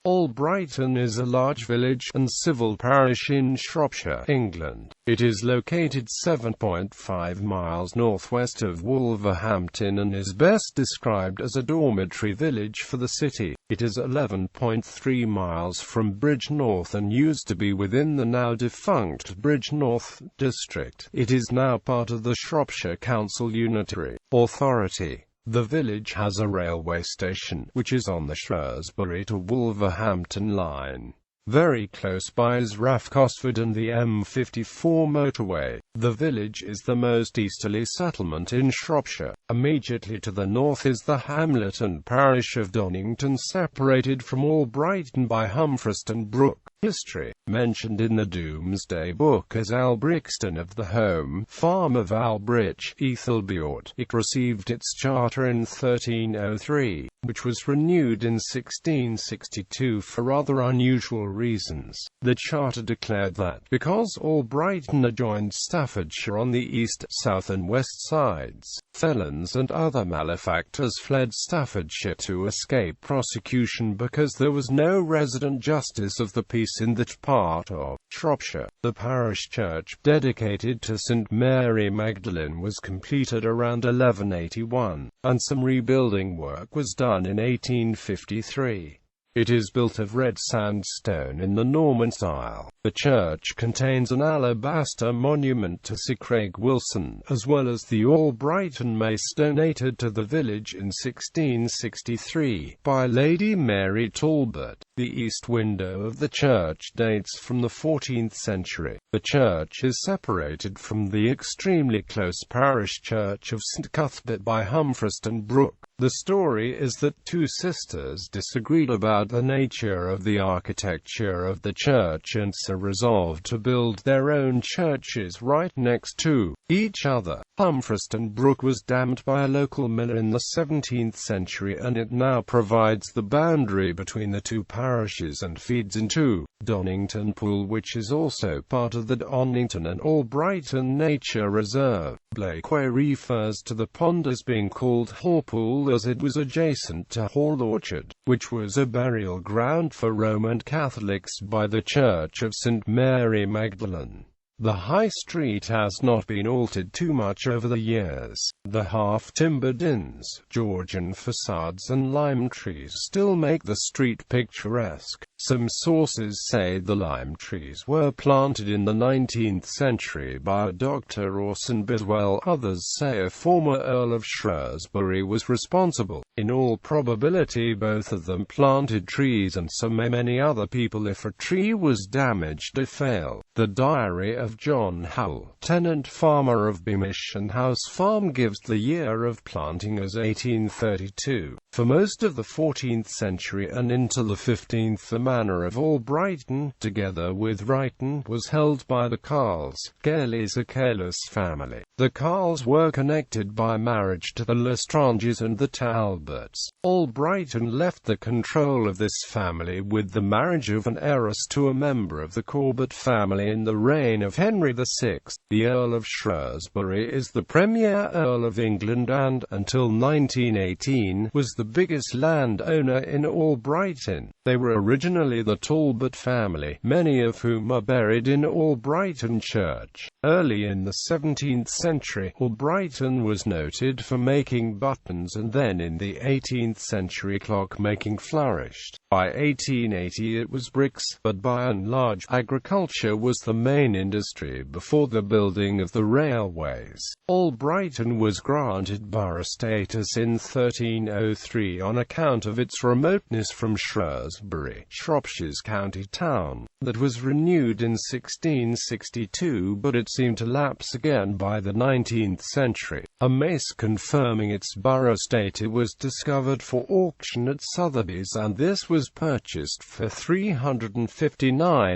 Albrighton is a large village and civil parish in Shropshire, England. It is located 7.5 miles northwest of Wolverhampton and is best described as a dormitory village for the city. It is 11.3 miles from Bridgnorth and used to be within the now defunct Bridgnorth district. It is now part of the Shropshire Council unitary authority. The village has a railway station, which is on the Shrewsbury to Wolverhampton Line. Very close by is Cosford and the M54 motorway. The village is the most easterly settlement in Shropshire. Immediately to the north is the hamlet and parish of Donington, separated from Albrighton by Humfreston Brook. History, mentioned in the Domesday Book as Albrighton of the home farm of Albrighton. It received its charter in 1303, which was renewed in 1662 for rather unusual reasons. The charter declared that, because Albrighton adjoined Staffordshire on the east, south and west sides, felons and other malefactors fled Staffordshire to escape prosecution because there was no resident justice of the peace in that part of Shropshire. The parish church, dedicated to St. Mary Magdalen, was completed around 1181, and some rebuilding work was done in 1853. It is built of red sandstone in the Norman style. The church contains an alabaster monument to Sir Craig Wilson, as well as the Albrighton mace donated to the village in 1663 by Lady Mary Talbot. The east window of the church dates from the 14th century. The church is separated from the extremely close parish church of St. Cuthbert by Humfreston Brook. The story is that two sisters disagreed about the nature of the architecture of the church and so resolved to build their own churches right next to each other. Humfreston Brook was dammed by a local mill in the 17th century, and it now provides the boundary between the two parishes and feeds into Donington Pool, which is also part of the Donington and Albrighton Nature Reserve. Blakeway refers to the pond as being called Hall Pool as it was adjacent to Hall Orchard, which was a burial ground for Roman Catholics by the Church of St. Mary Magdalen. The High Street has not been altered too much over the years. The half-timbered inns, Georgian facades and lime trees still make the street picturesque. Some sources say the lime trees were planted in the 19th century by Dr. Orson Bidwell. Others say a former Earl of Shrewsbury was responsible. In all probability both of them planted trees, and so may many other people if a tree was damaged or failed. The Diary of John Howell, tenant farmer of Beamish and House Farm, gives the year of planting as 1832. For most of the 14th century and into the 15th, the manor of Albrighton, together with Brighton, was held by the Carles, Gailey's Careless family. The Carles were connected by marriage to the Lestranges and the Talbots. Albrighton left the control of this family with the marriage of an heiress to a member of the Corbett family in the reign of Henry VI. The Earl of Shrewsbury is the premier Earl of England and, until 1918, was the biggest landowner in Albrighton. They were originally the Talbot family, many of whom are buried in Albrighton Church. Early in the 17th century, Albrighton was noted for making buttons, and then in the 18th century clock-making flourished. By 1880 it was bricks, but by and large agriculture was the main industry before the building of the railways. Albrighton was granted borough status in 1303 on account of its remoteness from Shrewsbury, Shropshire's county town. That was renewed in 1662, but it seemed to lapse again by the 19th century. A mace confirming its borough status was discovered for auction at Sotheby's, and this was purchased for £359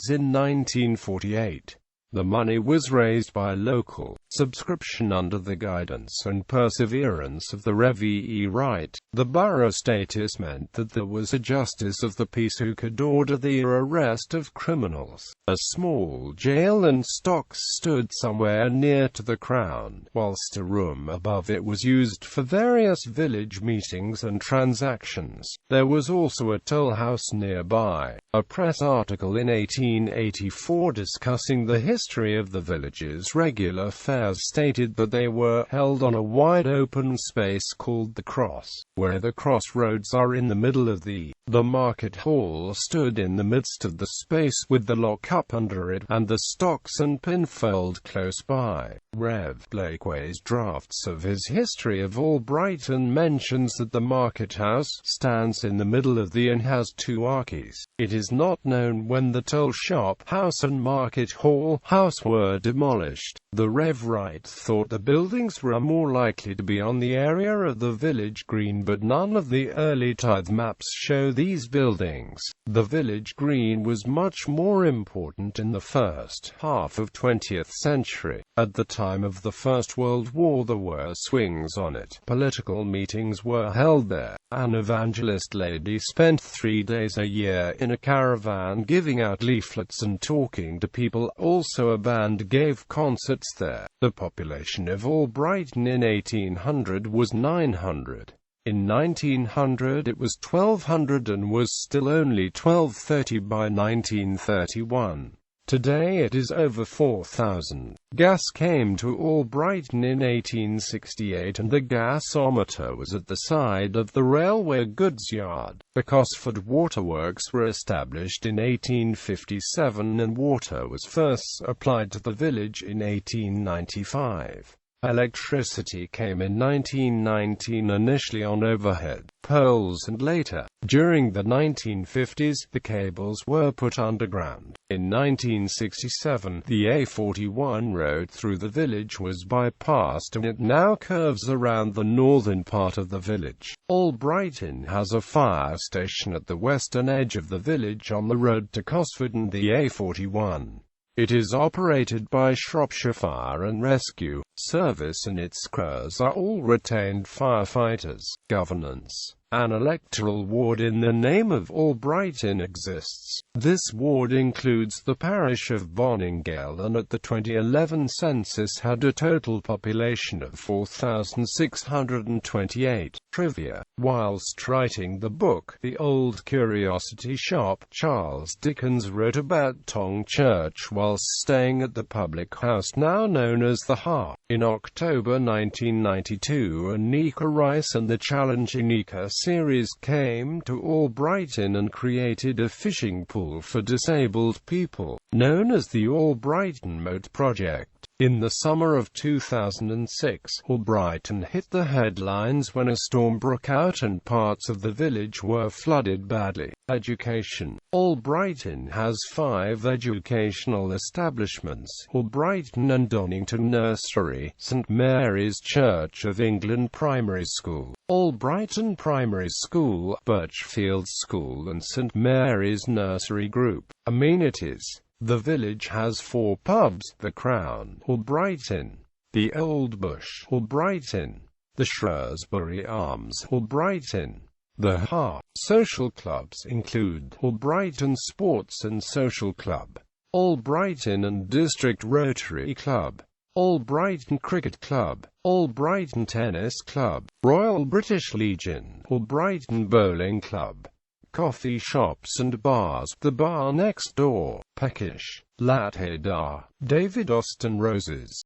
in 1948. The money was raised by local subscription under the guidance and perseverance of the Rev. E. Wright. The borough status meant that there was a justice of the peace who could order the arrest of criminals. A small jail and stocks stood somewhere near to the Crown, whilst a room above it was used for various village meetings and transactions. There was also a toll house nearby. A press article in 1884 discussing the history of the village's regular fairs stated that they were held on a wide open space called the Cross, where the crossroads are in the middle of the market hall stood in the midst of the space with the lock-up under it, and the stocks and pinfold close by. Rev. Blakeway's drafts of his history of Albrighton mentions that the market house stands in the middle of the and has two arches. It is not known when the toll shop house and market hall house were demolished. The Rev. Wright thought the buildings were more likely to be on the area of the village green, but none of the early tithe maps show these buildings. The village green was much more important in the first half of 20th century. At the time of the First World War there were swings on it. Political meetings were held there. An evangelist lady spent 3 days a year in a caravan giving out leaflets and talking to people. Also a band gave concerts there. The population of Albrighton in 1800 was 900. In 1900 it was 1200 and was still only 1230 by 1931. Today it is over 4,000. Gas came to Albrighton in 1868 and the gasometer was at the side of the railway goods yard. The Cosford Waterworks were established in 1857 and water was first applied to the village in 1895. Electricity came in 1919, initially on overhead poles and later, during the 1950s, the cables were put underground. In 1967, the A41 road through the village was bypassed and it now curves around the northern part of the village. Albrighton has a fire station at the western edge of the village on the road to Cosford and the A41. It is operated by Shropshire Fire and Rescue Service and its crews are all retained firefighters. Governance. An electoral ward in the name of Albrighton exists. This ward includes the parish of Boningale and at the 2011 census had a total population of 4,628. Trivia. Whilst writing the book, The Old Curiosity Shop, Charles Dickens wrote about Tong Church whilst staying at the public house now known as the Harp. In October 1992, Anika Rice and the Challenge Anika series came to Albrighton and created a fishing pool for disabled people, known as the Albrighton Moat Project. In the summer of 2006, Albrighton hit the headlines when a storm broke out and parts of the village were flooded badly. Education. Albrighton has 5 educational establishments: Albrighton and Donington Nursery, St Mary's Church of England Primary School, Albrighton Primary School, Birchfield School and St Mary's Nursery Group. Amenities. The village has 4 pubs: the Crown, Albrighton; the Old Bush, Albrighton; the Shrewsbury Arms, Albrighton; the Harp. Social clubs include Albrighton Sports and Social Club, Albrighton and District Rotary Club, Albrighton Cricket Club, Albrighton Tennis Club, Royal British Legion, Albrighton Bowling Club. Coffee shops and bars. The bar next door, Peckish, Latte Dar, David Austin Roses.